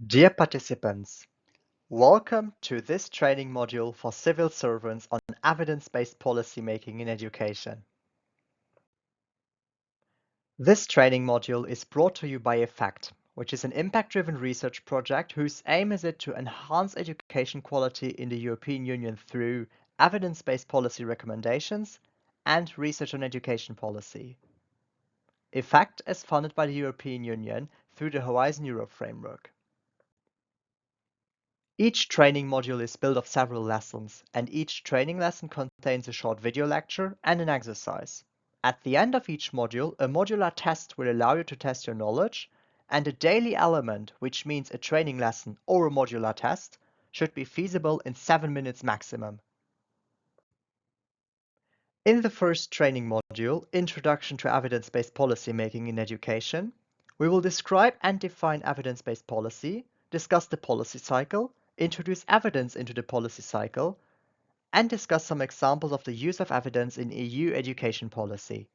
Dear participants, welcome to this training module for civil servants on evidence-based policymaking in education. This training module is brought to you by EFFECT, which is an impact-driven research project whose aim is it to enhance education quality in the European Union through evidence-based policy recommendations and research on education policy. EFFECT is funded by the European Union through the Horizon Europe framework. Each training module is built of several lessons, and each training lesson contains a short video lecture and an exercise. At the end of each module, a modular test will allow you to test your knowledge, and a daily element, which means a training lesson or a modular test, should be feasible in 7 minutes maximum. In the first training module, Introduction to Evidence-Based Policymaking in Education, we will describe and define evidence-based policy, discuss the policy cycle, introduce evidence into the policy cycle, and discuss some examples of the use of evidence in EU education policy.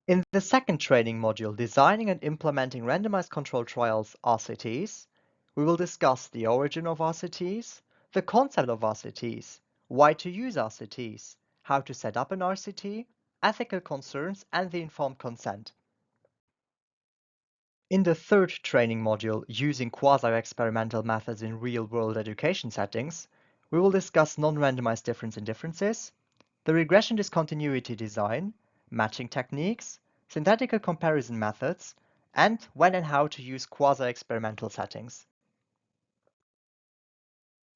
In the second training module, Designing and Implementing Randomized Controlled Trials (RCTs), we will discuss the origin of RCTs, the concept of RCTs, why to use RCTs, how to set up an RCT, ethical concerns, and the informed consent. In the third training module, Using Quasi-Experimental Methods in Real-World Education Settings, we will discuss non-randomized difference in differences, the regression discontinuity design, matching techniques, synthetic comparison methods, and when and how to use quasi-experimental settings.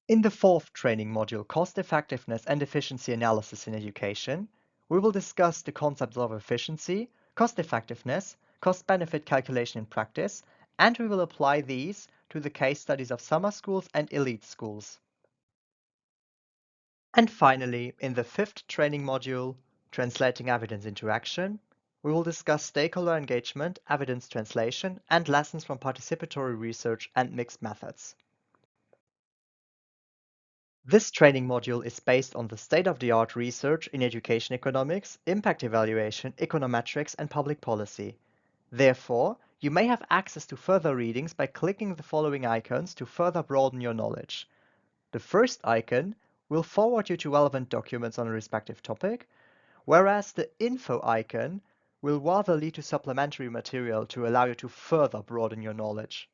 In the fourth training module, Cost-Effectiveness and Efficiency Analysis in Education, we will discuss the concepts of efficiency, cost-effectiveness, cost-benefit calculation in practice, and we will apply these to the case studies of summer schools and elite schools. And finally, in the fifth training module, Translating Evidence into Action, we will discuss stakeholder engagement, evidence translation, and lessons from participatory research and mixed methods. This training module is based on the state-of-the-art research in education economics, impact evaluation, econometrics, and public policy. Therefore, you may have access to further readings by clicking the following icons to further broaden your knowledge. The first icon will forward you to relevant documents on a respective topic, whereas the info icon will rather lead to supplementary material to allow you to further broaden your knowledge.